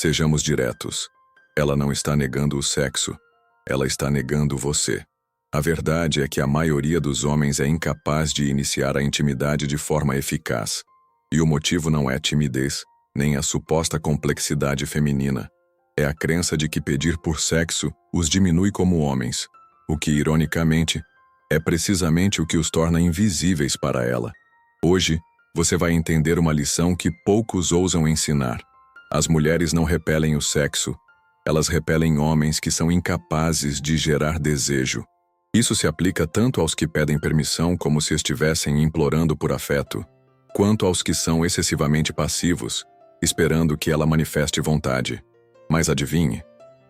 Sejamos diretos. Ela não está negando o sexo. Ela está negando você. A verdade é que a maioria dos homens é incapaz de iniciar a intimidade de forma eficaz. E o motivo não é timidez, nem a suposta complexidade feminina. É a crença de que pedir por sexo os diminui como homens, o que, ironicamente, é precisamente o que os torna invisíveis para ela. Hoje, você vai entender uma lição que poucos ousam ensinar. As mulheres não repelem o sexo, elas repelem homens que são incapazes de gerar desejo. Isso se aplica tanto aos que pedem permissão como se estivessem implorando por afeto, quanto aos que são excessivamente passivos, esperando que ela manifeste vontade. Mas adivinhe,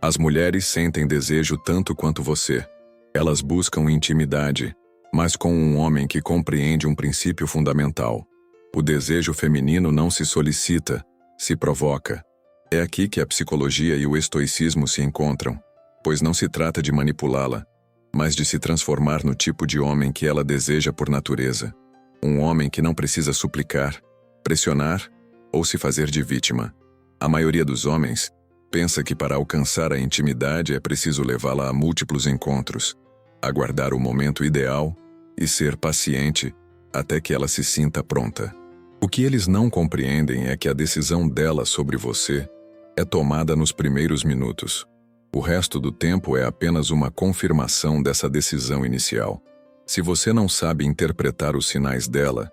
as mulheres sentem desejo tanto quanto você. Elas buscam intimidade, mas com um homem que compreende um princípio fundamental. O desejo feminino não se solicita, se provoca. É aqui que a psicologia e o estoicismo se encontram, pois não se trata de manipulá-la, mas de se transformar no tipo de homem que ela deseja por natureza. Um homem que não precisa suplicar, pressionar ou se fazer de vítima. A maioria dos homens pensa que para alcançar a intimidade é preciso levá-la a múltiplos encontros, aguardar o momento ideal e ser paciente até que ela se sinta pronta. O que eles não compreendem é que a decisão dela sobre você é tomada nos primeiros minutos. O resto do tempo é apenas uma confirmação dessa decisão inicial. Se você não sabe interpretar os sinais dela,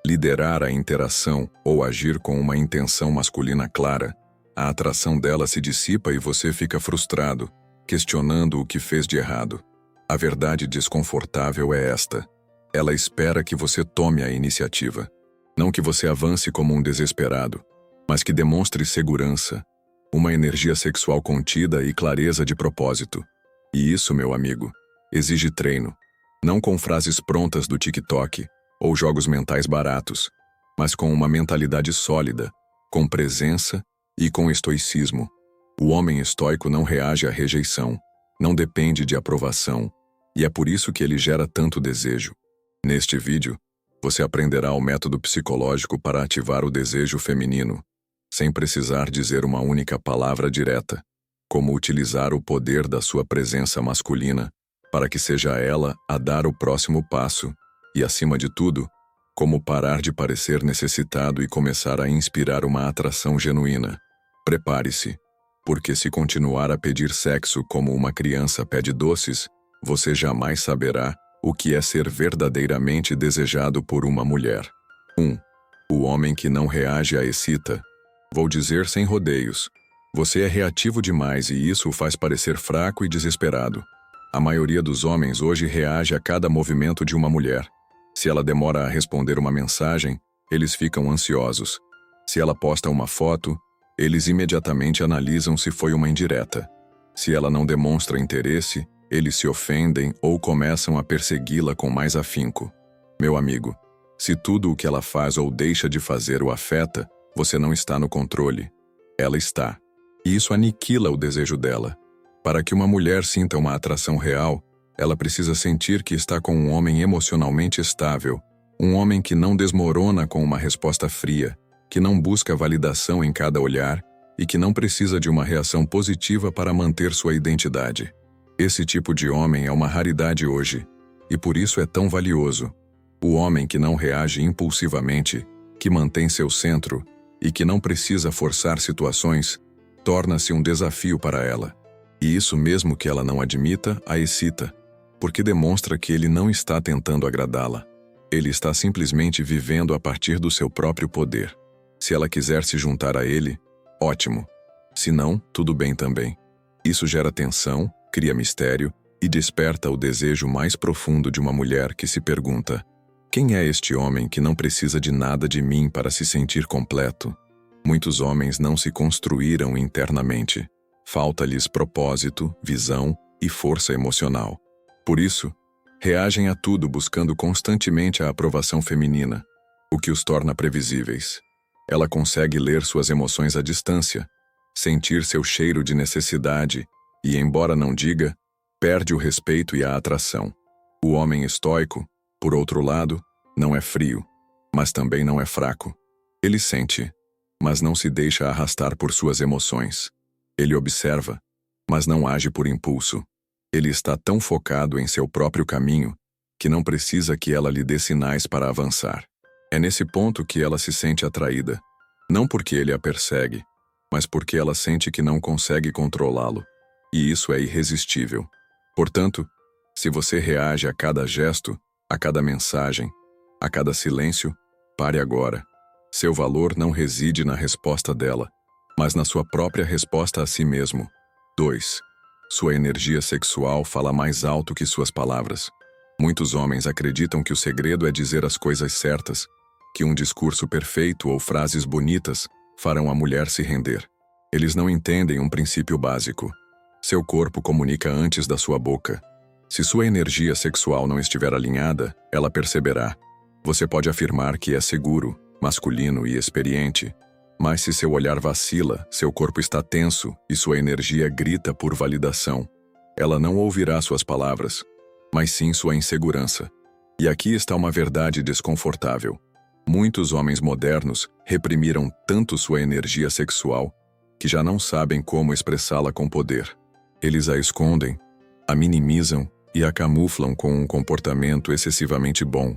liderar a interação ou agir com uma intenção masculina clara, a atração dela se dissipa e você fica frustrado, questionando o que fez de errado. A verdade desconfortável é esta: ela espera que você tome a iniciativa. Não que você avance como um desesperado, mas que demonstre segurança, uma energia sexual contida e clareza de propósito. E isso, meu amigo, exige treino. Não com frases prontas do TikTok ou jogos mentais baratos, mas com uma mentalidade sólida, com presença e com estoicismo. O homem estoico não reage à rejeição, não depende de aprovação, e é por isso que ele gera tanto desejo. Neste vídeo, você aprenderá o método psicológico para ativar o desejo feminino, sem precisar dizer uma única palavra direta, como utilizar o poder da sua presença masculina para que seja ela a dar o próximo passo e, acima de tudo, como parar de parecer necessitado e começar a inspirar uma atração genuína. Prepare-se, porque se continuar a pedir sexo como uma criança pede doces, você jamais saberá o que é ser verdadeiramente desejado por uma mulher. 1. O homem que não reage à excita. Vou dizer sem rodeios. Você é reativo demais e isso o faz parecer fraco e desesperado. A maioria dos homens hoje reage a cada movimento de uma mulher. Se ela demora a responder uma mensagem, eles ficam ansiosos. Se ela posta uma foto, eles imediatamente analisam se foi uma indireta. Se ela não demonstra interesse, eles se ofendem ou começam a persegui-la com mais afinco. Meu amigo, se tudo o que ela faz ou deixa de fazer o afeta, você não está no controle. Ela está. E isso aniquila o desejo dela. Para que uma mulher sinta uma atração real, ela precisa sentir que está com um homem emocionalmente estável, um homem que não desmorona com uma resposta fria, que não busca validação em cada olhar e que não precisa de uma reação positiva para manter sua identidade. Esse tipo de homem é uma raridade hoje, e por isso é tão valioso. O homem que não reage impulsivamente, que mantém seu centro e que não precisa forçar situações, torna-se um desafio para ela. E isso, mesmo que ela não admita, a excita, porque demonstra que ele não está tentando agradá-la. Ele está simplesmente vivendo a partir do seu próprio poder. Se ela quiser se juntar a ele, ótimo. Se não, tudo bem também. Isso gera tensão, cria mistério e desperta o desejo mais profundo de uma mulher que se pergunta: quem é este homem que não precisa de nada de mim para se sentir completo? Muitos homens não se construíram internamente. Falta-lhes propósito, visão e força emocional. Por isso, reagem a tudo buscando constantemente a aprovação feminina, o que os torna previsíveis. Ela consegue ler suas emoções à distância, sentir seu cheiro de necessidade e, embora não diga, perde o respeito e a atração. O homem estoico, por outro lado, não é frio, mas também não é fraco. Ele sente. mas não se deixa arrastar por suas emoções. Ele observa, mas não age por impulso. Ele está tão focado em seu próprio caminho que não precisa que ela lhe dê sinais para avançar. É nesse ponto que ela se sente atraída, não porque ele a persegue, mas porque ela sente que não consegue controlá-lo, e isso é irresistível. Portanto, se você reage a cada gesto, a cada mensagem, a cada silêncio, pare agora. Seu valor não reside na resposta dela, mas na sua própria resposta a si mesmo. 2. Sua energia sexual fala mais alto que suas palavras. Muitos homens acreditam que o segredo é dizer as coisas certas, que um discurso perfeito ou frases bonitas farão a mulher se render. Eles não entendem um princípio básico. Seu corpo comunica antes da sua boca. Se sua energia sexual não estiver alinhada, ela perceberá. Você pode afirmar que é seguro, masculino e experiente, mas se seu olhar vacila, seu corpo está tenso e sua energia grita por validação, ela não ouvirá suas palavras, mas sim sua insegurança. E aqui está uma verdade desconfortável. Muitos homens modernos reprimiram tanto sua energia sexual que já não sabem como expressá-la com poder. Eles a escondem, a minimizam e a camuflam com um comportamento excessivamente bom,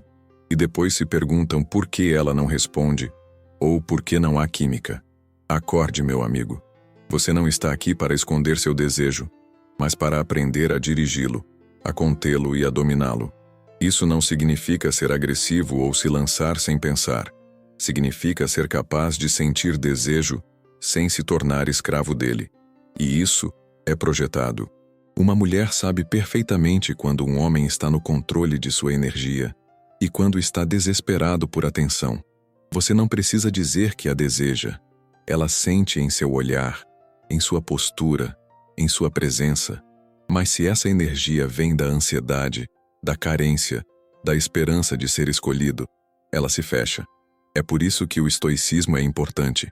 e depois se perguntam por que ela não responde ou por que não há química. Acorde, meu amigo. Você não está aqui para esconder seu desejo, mas para aprender a dirigi-lo, a contê-lo e a dominá-lo. Isso não significa ser agressivo ou se lançar sem pensar. Significa ser capaz de sentir desejo sem se tornar escravo dele. E isso é projetado. Uma mulher sabe perfeitamente quando um homem está no controle de sua energia e quando está desesperado por atenção. Você não precisa dizer que a deseja. Ela sente em seu olhar, em sua postura, em sua presença. Mas se essa energia vem da ansiedade, da carência, da esperança de ser escolhido, ela se fecha. É por isso que o estoicismo é importante.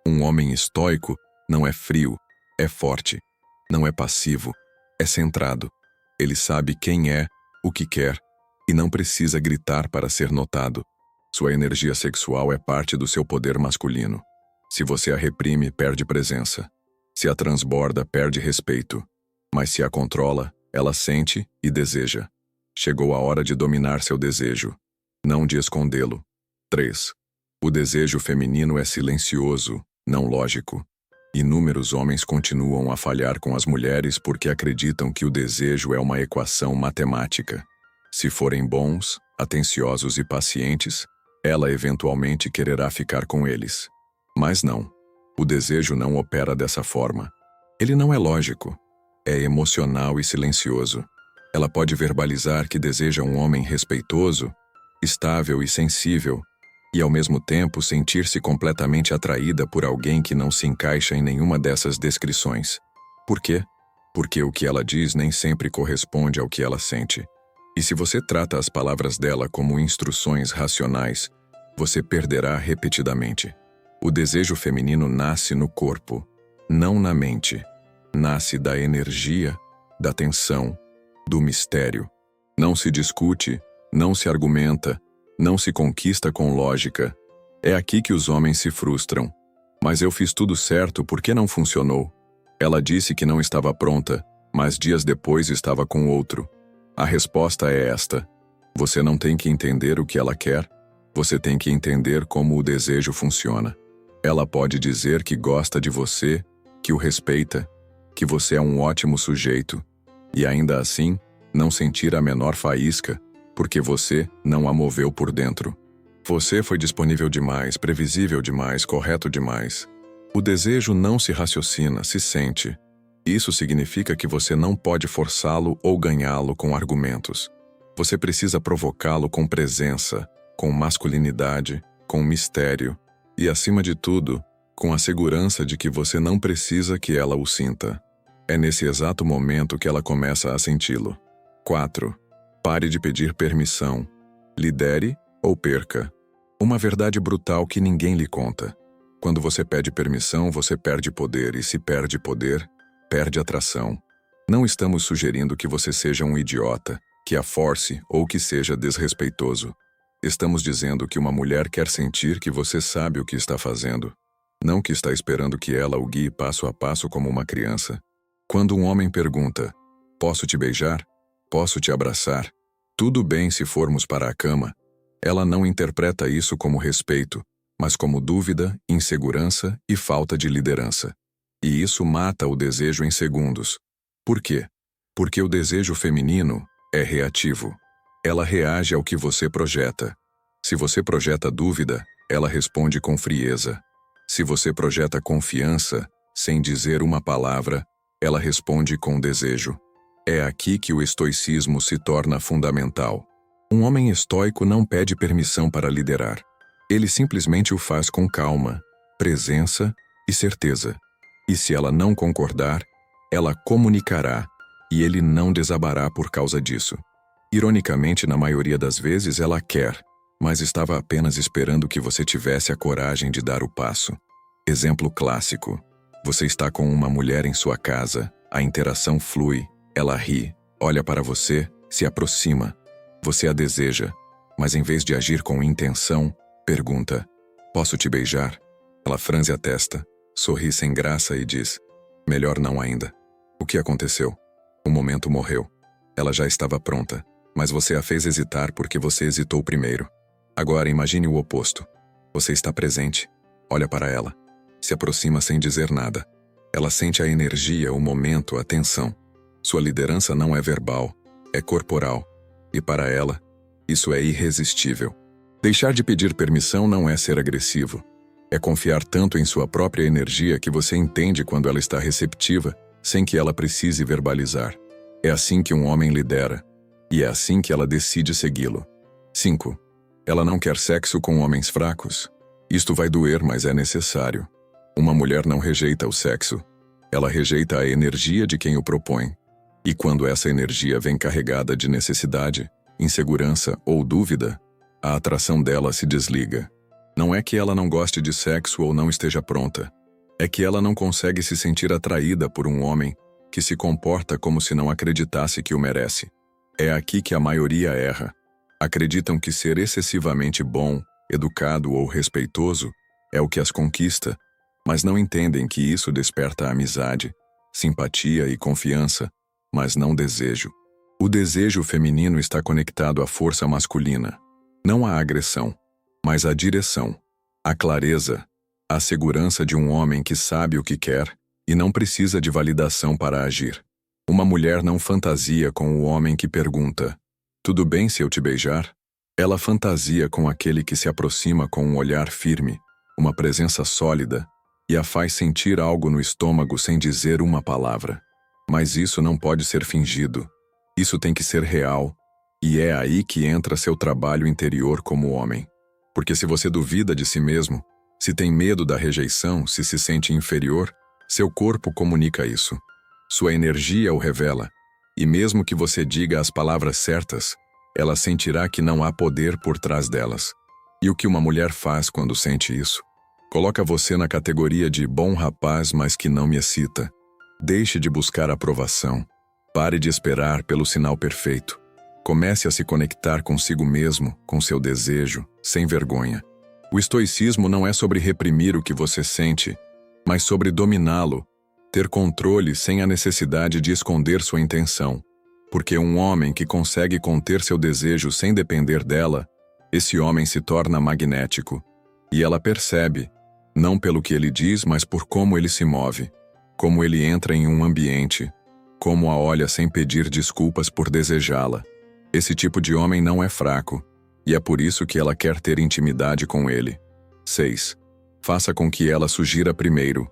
Um homem estoico não é frio, é forte. Não é passivo, é centrado. Ele sabe quem é, o que quer, e não precisa gritar para ser notado. Sua energia sexual é parte do seu poder masculino. Se você a reprime, perde presença. Se a transborda, perde respeito. Mas se a controla, ela sente e deseja. Chegou a hora de dominar seu desejo, não de escondê-lo. 3. O desejo feminino é silencioso, não lógico. Inúmeros homens continuam a falhar com as mulheres porque acreditam que o desejo é uma equação matemática. Se forem bons, atenciosos e pacientes, ela eventualmente quererá ficar com eles. Mas não. O desejo não opera dessa forma. Ele não é lógico. É emocional e silencioso. Ela pode verbalizar que deseja um homem respeitoso, estável e sensível, e ao mesmo tempo sentir-se completamente atraída por alguém que não se encaixa em nenhuma dessas descrições. Por quê? Porque o que ela diz nem sempre corresponde ao que ela sente. E se você trata as palavras dela como instruções racionais, você perderá repetidamente. O desejo feminino nasce no corpo, não na mente. Nasce da energia, da tensão, do mistério. Não se discute, não se argumenta, não se conquista com lógica. É aqui que os homens se frustram. Mas eu fiz tudo certo, por que não funcionou? Ela disse que não estava pronta, mas dias depois estava com outro. A resposta é esta. Você não tem que entender o que ela quer, você tem que entender como o desejo funciona. Ela pode dizer que gosta de você, que o respeita, que você é um ótimo sujeito, e ainda assim, não sentir a menor faísca, porque você não a moveu por dentro. Você foi disponível demais, previsível demais, correto demais. O desejo não se raciocina, se sente. Isso significa que você não pode forçá-lo ou ganhá-lo com argumentos. Você precisa provocá-lo com presença, com masculinidade, com mistério e, acima de tudo, com a segurança de que você não precisa que ela o sinta. É nesse exato momento que ela começa a senti-lo. 4. Pare de pedir permissão. Lidere ou perca. Uma verdade brutal que ninguém lhe conta. Quando você pede permissão, você perde poder, e se perde poder, perde atração. Não estamos sugerindo que você seja um idiota, que a force ou que seja desrespeitoso. Estamos dizendo que uma mulher quer sentir que você sabe o que está fazendo. Não que está esperando que ela o guie passo a passo como uma criança. Quando um homem pergunta: posso te beijar? Posso te abraçar? Tudo bem se formos para a cama? Ela não interpreta isso como respeito, mas como dúvida, insegurança e falta de liderança. E isso mata o desejo em segundos. Por quê? Porque o desejo feminino é reativo. Ela reage ao que você projeta. Se você projeta dúvida, ela responde com frieza. Se você projeta confiança, sem dizer uma palavra, ela responde com desejo. É aqui que o estoicismo se torna fundamental. Um homem estoico não pede permissão para liderar. Ele simplesmente o faz com calma, presença e certeza. E se ela não concordar, ela comunicará, e ele não desabará por causa disso. Ironicamente, na maioria das vezes ela quer, mas estava apenas esperando que você tivesse a coragem de dar o passo. Exemplo clássico. Você está com uma mulher em sua casa, a interação flui, ela ri, olha para você, se aproxima. Você a deseja, mas em vez de agir com intenção, pergunta: posso te beijar? Ela franze a testa, sorri sem graça e diz: melhor não ainda. O que aconteceu? O momento morreu. Ela já estava pronta, mas você a fez hesitar porque você hesitou primeiro. Agora imagine o oposto. Você está presente, olha para ela, se aproxima sem dizer nada. Ela sente a energia, o momento, a tensão. Sua liderança não é verbal, é corporal. E para ela, isso é irresistível. Deixar de pedir permissão não é ser agressivo. É confiar tanto em sua própria energia que você entende quando ela está receptiva, sem que ela precise verbalizar. É assim que um homem lidera. E é assim que ela decide segui-lo. 5. Ela não quer sexo com homens fracos. Isto vai doer, mas é necessário. Uma mulher não rejeita o sexo. Ela rejeita a energia de quem o propõe. E quando essa energia vem carregada de necessidade, insegurança ou dúvida, a atração dela se desliga. Não é que ela não goste de sexo ou não esteja pronta. É que ela não consegue se sentir atraída por um homem que se comporta como se não acreditasse que o merece. É aqui que a maioria erra. Acreditam que ser excessivamente bom, educado ou respeitoso é o que as conquista, mas não entendem que isso desperta amizade, simpatia e confiança, mas não desejo. O desejo feminino está conectado à força masculina, não à agressão, mas à direção, à clareza, à segurança de um homem que sabe o que quer e não precisa de validação para agir. Uma mulher não fantasia com o homem que pergunta: tudo bem se eu te beijar? Ela fantasia com aquele que se aproxima com um olhar firme, uma presença sólida, e a faz sentir algo no estômago sem dizer uma palavra. Mas isso não pode ser fingido. Isso tem que ser real, e é aí que entra seu trabalho interior como homem. Porque se você duvida de si mesmo, se tem medo da rejeição, se sente inferior, seu corpo comunica isso. Sua energia o revela. E mesmo que você diga as palavras certas, ela sentirá que não há poder por trás delas. E o que uma mulher faz quando sente isso? Coloca você na categoria de bom rapaz, mas que não me excita. Deixe de buscar aprovação. Pare de esperar pelo sinal perfeito. Comece a se conectar consigo mesmo, com seu desejo, sem vergonha. O estoicismo não é sobre reprimir o que você sente, mas sobre dominá-lo, ter controle sem a necessidade de esconder sua intenção. Porque um homem que consegue conter seu desejo sem depender dela, esse homem se torna magnético. E ela percebe, não pelo que ele diz, mas por como ele se move, como ele entra em um ambiente, como a olha sem pedir desculpas por desejá-la. Esse tipo de homem não é fraco, e é por isso que ela quer ter intimidade com ele. 6. Faça com que ela sugira primeiro.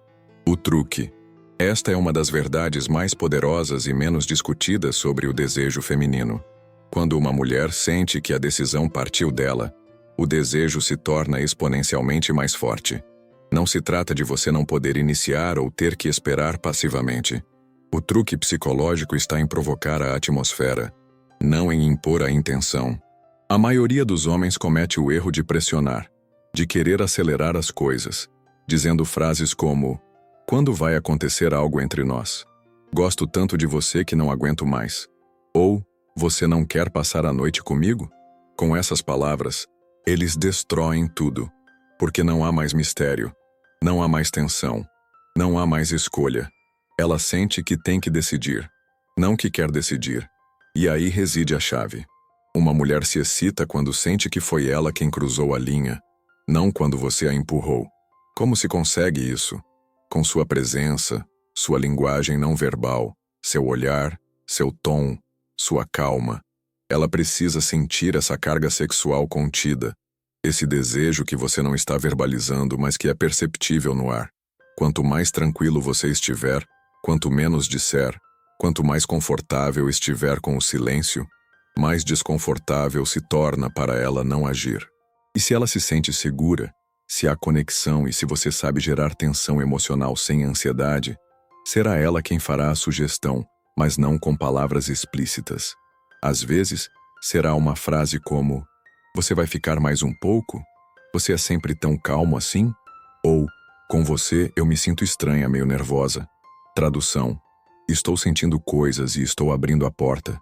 O truque. Esta é uma das verdades mais poderosas e menos discutidas sobre o desejo feminino. Quando uma mulher sente que a decisão partiu dela, o desejo se torna exponencialmente mais forte. Não se trata de você não poder iniciar ou ter que esperar passivamente. O truque psicológico está em provocar a atmosfera, não em impor a intenção. A maioria dos homens comete o erro de pressionar, de querer acelerar as coisas, dizendo frases como: quando vai acontecer algo entre nós? Gosto tanto de você que não aguento mais. Ou, você não quer passar a noite comigo? Com essas palavras, eles destroem tudo, porque não há mais mistério. Não há mais tensão. Não há mais escolha. Ela sente que tem que decidir, não que quer decidir. E aí reside a chave. Uma mulher se excita quando sente que foi ela quem cruzou a linha, não quando você a empurrou. Como se consegue isso? Com sua presença, sua linguagem não verbal, seu olhar, seu tom, sua calma. Ela precisa sentir essa carga sexual contida, esse desejo que você não está verbalizando, mas que é perceptível no ar. Quanto mais tranquilo você estiver, quanto menos disser, quanto mais confortável estiver com o silêncio, mais desconfortável se torna para ela não agir. E se ela se sente segura, se há conexão e se você sabe gerar tensão emocional sem ansiedade, será ela quem fará a sugestão, mas não com palavras explícitas. Às vezes, será uma frase como: "Você vai ficar mais um pouco? Você é sempre tão calmo assim?" Ou: "Com você eu me sinto estranha, meio nervosa." Tradução: "Estou sentindo coisas e estou abrindo a porta."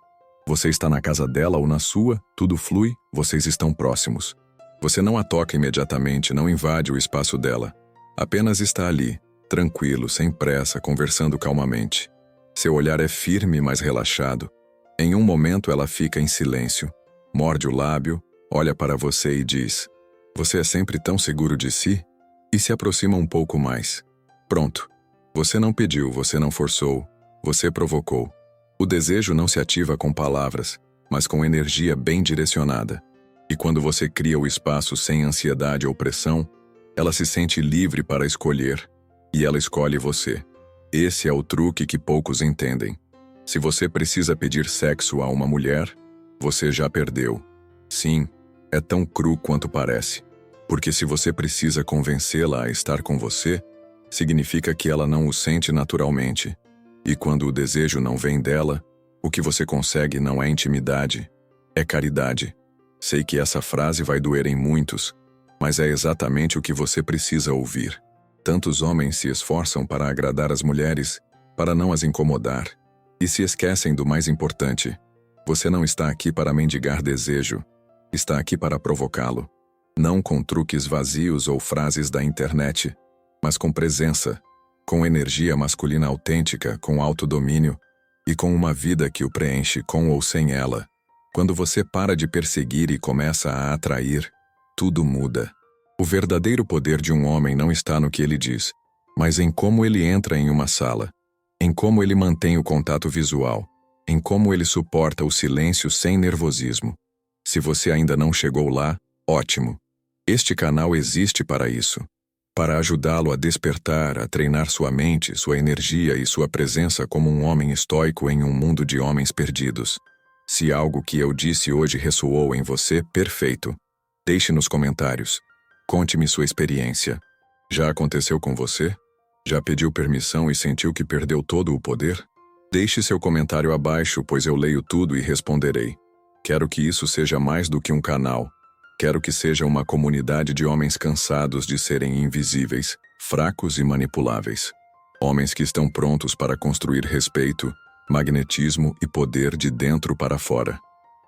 Você está na casa dela ou na sua, tudo flui, vocês estão próximos. Você não a toca imediatamente, não invade o espaço dela. Apenas está ali, tranquilo, sem pressa, conversando calmamente. Seu olhar é firme, mas relaxado. Em um momento ela fica em silêncio, morde o lábio, olha para você e diz: "Você é sempre tão seguro de si?" E se aproxima um pouco mais. Pronto. Você não pediu, você não forçou, você provocou. O desejo não se ativa com palavras, mas com energia bem direcionada. E quando você cria o espaço sem ansiedade ou pressão, ela se sente livre para escolher, e ela escolhe você. Esse é o truque que poucos entendem. Se você precisa pedir sexo a uma mulher, você já perdeu. Sim, é tão cru quanto parece. Porque se você precisa convencê-la a estar com você, significa que ela não o sente naturalmente. E quando o desejo não vem dela, o que você consegue não é intimidade, é caridade. Sei que essa frase vai doer em muitos, mas é exatamente o que você precisa ouvir. Tantos homens se esforçam para agradar as mulheres, para não as incomodar, e se esquecem do mais importante. Você não está aqui para mendigar desejo, está aqui para provocá-lo. Não com truques vazios ou frases da internet, mas com presença, com energia masculina autêntica, com autodomínio e com uma vida que o preenche com ou sem ela. Quando você para de perseguir e começa a atrair, tudo muda. O verdadeiro poder de um homem não está no que ele diz, mas em como ele entra em uma sala, em como ele mantém o contato visual, em como ele suporta o silêncio sem nervosismo. Se você ainda não chegou lá, ótimo. Este canal existe para isso. Para ajudá-lo a despertar, a treinar sua mente, sua energia e sua presença como um homem estoico em um mundo de homens perdidos. Se algo que eu disse hoje ressoou em você, perfeito. Deixe nos comentários. Conte-me sua experiência. Já aconteceu com você? Já pediu permissão e sentiu que perdeu todo o poder? Deixe seu comentário abaixo, pois eu leio tudo e responderei. Quero que isso seja mais do que um canal. Quero que seja uma comunidade de homens cansados de serem invisíveis, fracos e manipuláveis. Homens que estão prontos para construir respeito, magnetismo e poder de dentro para fora.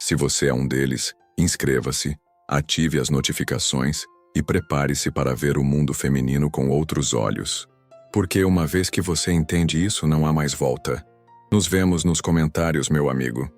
Se você é um deles, inscreva-se, ative as notificações e prepare-se para ver o mundo feminino com outros olhos. Porque uma vez que você entende isso, não há mais volta. Nos vemos nos comentários, meu amigo.